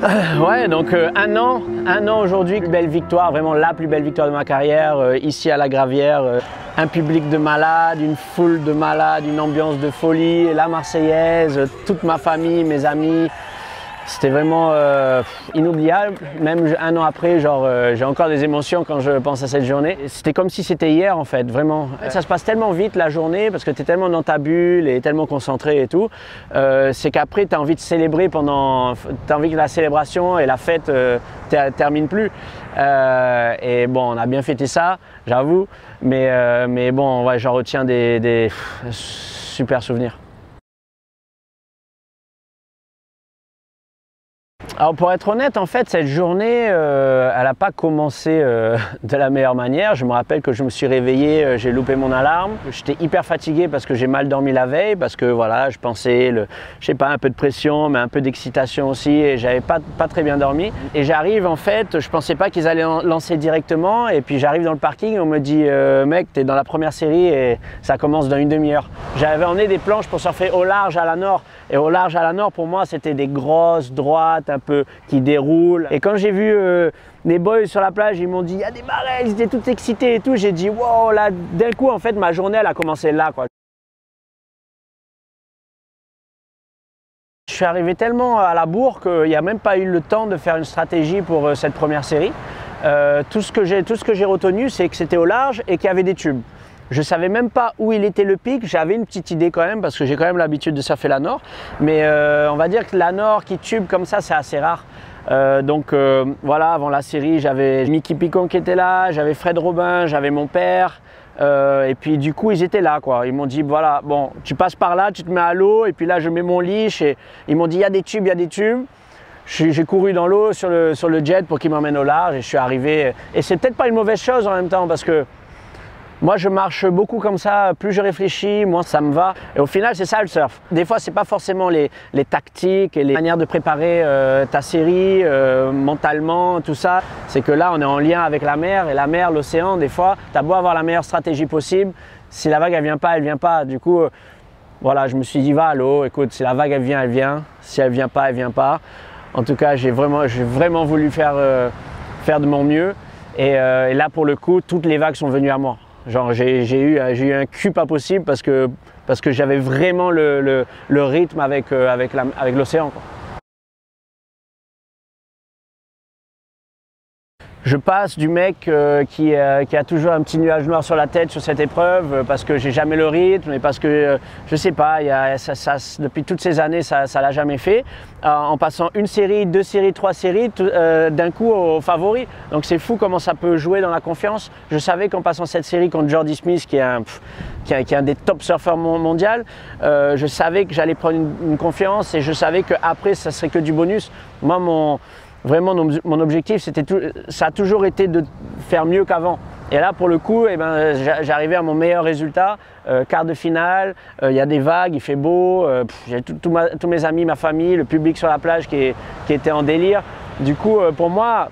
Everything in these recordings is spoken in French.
Ouais, donc un an aujourd'hui, plus belle victoire, vraiment la plus belle victoire de ma carrière, ici à la Gravière. Un public de malades, une foule de malades, une ambiance de folie, la Marseillaise, toute ma famille, mes amis. C'était vraiment inoubliable. Même un an après, j'ai encore des émotions quand je pense à cette journée. C'était comme si c'était hier en fait, vraiment. Ça se passe tellement vite la journée parce que tu es tellement dans ta bulle et tellement concentré et tout. C'est qu'après, tu as envie de célébrer tu as envie que la célébration et la fête ne terminent plus. Et bon, on a bien fêté ça, j'avoue. Mais bon, ouais, j'en retiens des super souvenirs. Alors pour être honnête, en fait, cette journée, elle n'a pas commencé de la meilleure manière. Je me rappelle que je me suis réveillé, j'ai loupé mon alarme. J'étais hyper fatigué parce que j'ai mal dormi la veille, parce que voilà, je pensais, je sais pas, un peu de pression, mais un peu d'excitation aussi, et j'avais pas très bien dormi. Et j'arrive en fait, je pensais pas qu'ils allaient lancer directement, et puis j'arrive dans le parking et on me dit mec, t'es dans la première série et ça commence dans une demi-heure. J'avais emmené des planches pour surfer au large à la nord, et au large à la nord pour moi c'était des grosses droites un peu qui déroulent. Et quand j'ai vu les boys sur la plage, ils m'ont dit il y a des marées, ils étaient tous excités et tout, j'ai dit wow, là d'un coup en fait ma journée elle a commencé là quoi. Je suis arrivé tellement à la bourre qu'il n'y a même pas eu le temps de faire une stratégie pour cette première série. Tout ce que j'ai retenu, c'est que c'était au large et qu'il y avait des tubes. Je ne savais même pas où il était le pic, j'avais une petite idée quand même parce que j'ai quand même l'habitude de surfer la Nord. Mais on va dire que la Nord qui tube comme ça, c'est assez rare. Donc voilà, avant la série, j'avais Mickey Picon qui était là, j'avais Fred Robin, j'avais mon père. Et puis du coup, ils étaient là quoi. Ils m'ont dit voilà, bon, tu passes par là, tu te mets à l'eau et puis là, je mets mon leash et ils m'ont dit il y a des tubes, il y a des tubes. J'ai couru dans l'eau sur le jet pour qu'ils m'emmènent au large et je suis arrivé. Et c'est peut-être pas une mauvaise chose en même temps parce que moi, je marche beaucoup comme ça, plus je réfléchis, moins ça me va. Et au final, c'est ça le surf. Des fois, ce n'est pas forcément les tactiques et les manières de préparer ta série mentalement, tout ça. C'est que là, on est en lien avec la mer et la mer, l'océan, des fois, tu as beau avoir la meilleure stratégie possible. Si la vague, elle vient pas, elle vient pas. Du coup, voilà, je me suis dit, va à l'eau, écoute, si la vague, elle vient, elle vient. Si elle vient pas, elle vient pas. En tout cas, j'ai vraiment voulu faire de mon mieux. Et là, pour le coup, toutes les vagues sont venues à moi. Genre j'ai eu un cul pas possible parce que j'avais vraiment le rythme avec l'océan. Je passe du mec qui a toujours un petit nuage noir sur la tête sur cette épreuve parce que j'ai jamais le rythme et parce que je sais pas, depuis toutes ces années ça l'a jamais fait. En passant une série, deux séries, trois séries, d'un coup au favori. Donc c'est fou comment ça peut jouer dans la confiance. Je savais qu'en passant cette série contre Jordy Smith qui est un des top surfeurs mondiaux, je savais que j'allais prendre une confiance et je savais qu'après ça serait que du bonus. Moi vraiment, mon objectif, ça a toujours été de faire mieux qu'avant. Et là, pour le coup, j'arrivais à mon meilleur résultat. Quart de finale, il y a des vagues, il fait beau. J'ai tous mes amis, ma famille, le public sur la plage qui était en délire. Du coup, pour moi,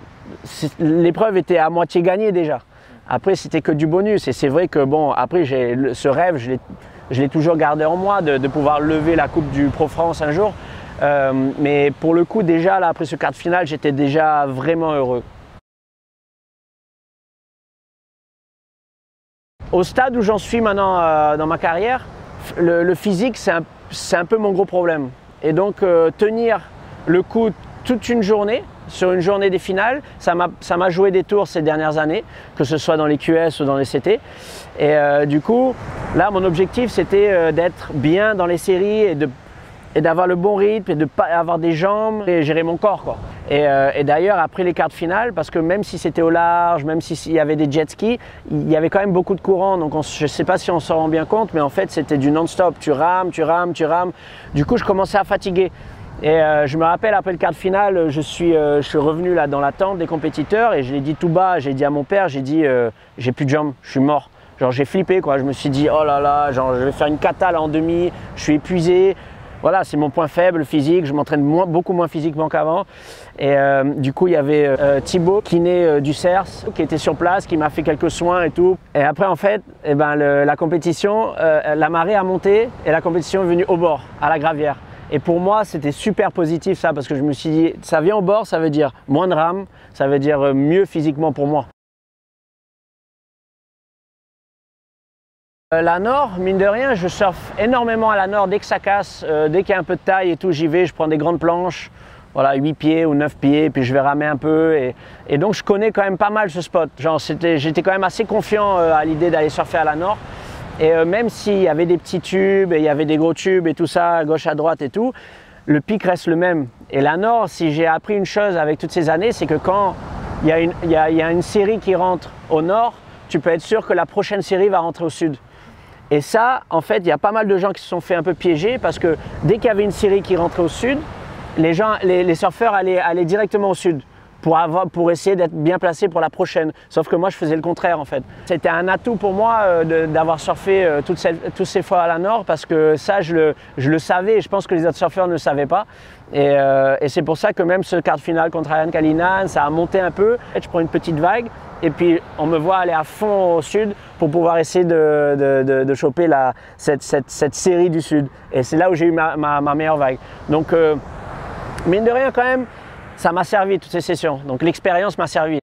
l'épreuve était à moitié gagnée déjà. Après, c'était que du bonus. Et c'est vrai que, bon, après, ce rêve, je l'ai toujours gardé en moi de pouvoir lever la Coupe du Pro France un jour. Mais pour le coup, déjà, là, après ce quart de finale, j'étais déjà vraiment heureux. Au stade où j'en suis maintenant dans ma carrière, le physique, c'est un peu mon gros problème. Et donc, tenir le coup toute une journée, sur une journée des finales, ça m'a joué des tours ces dernières années, que ce soit dans les QS ou dans les CT. Et du coup, là, mon objectif, c'était d'être bien dans les séries et d'avoir le bon rythme et de ne pas avoir des jambes et gérer mon corps quoi. Et d'ailleurs après les quarts de finale, parce que même si c'était au large, même s'il y avait des jet skis, il y avait quand même beaucoup de courant, donc je ne sais pas si on s'en rend bien compte, mais en fait c'était du non-stop, tu rames, tu rames, tu rames. Du coup je commençais à fatiguer. Et je me rappelle après le quart de finale, je suis revenu là dans la tente des compétiteurs et je l'ai dit tout bas, j'ai dit à mon père, j'ai dit j'ai plus de jambes, je suis mort. Genre j'ai flippé quoi, je me suis dit oh là là, genre je vais faire une cata là en demi, je suis épuisé. Voilà, c'est mon point faible, physique, je m'entraîne beaucoup moins physiquement qu'avant. Et du coup, il y avait Thibaut, kiné du CERS, qui était sur place, qui m'a fait quelques soins et tout. Et après, en fait, la compétition, la marée a monté et la compétition est venue au bord, à la Gravière. Et pour moi, c'était super positif ça, parce que je me suis dit, ça vient au bord, ça veut dire moins de rame, ça veut dire mieux physiquement pour moi. La Nord, mine de rien, je surfe énormément à la Nord dès que ça casse, dès qu'il y a un peu de taille et tout, j'y vais, je prends des grandes planches, voilà, 8 pieds ou 9 pieds, puis je vais ramer un peu. Et donc je connais quand même pas mal ce spot. J'étais quand même assez confiant à l'idée d'aller surfer à la Nord. Et même s'il y avait des petits tubes, et il y avait des gros tubes et tout ça, à gauche, à droite et tout, le pic reste le même. Et la Nord, si j'ai appris une chose avec toutes ces années, c'est que quand il y a une série qui rentre au Nord, tu peux être sûr que la prochaine série va rentrer au Sud. Et ça, en fait, il y a pas mal de gens qui se sont fait un peu piéger parce que dès qu'il y avait une série qui rentrait au Sud, les surfeurs allaient directement au Sud pour essayer d'être bien placés pour la prochaine. Sauf que moi, je faisais le contraire en fait. C'était un atout pour moi d'avoir surfé toutes ces fois à la Nord parce que ça, je le savais et je pense que les autres surfeurs ne le savaient pas. Et c'est pour ça que même ce quart de finale contre Ryan Callinan, ça a monté un peu. Je prends une petite vague et puis on me voit aller à fond au Sud pour pouvoir essayer de choper cette série du Sud. Et c'est là où j'ai eu ma meilleure vague. Donc, mine de rien quand même, ça m'a servi toutes ces sessions. Donc l'expérience m'a servi.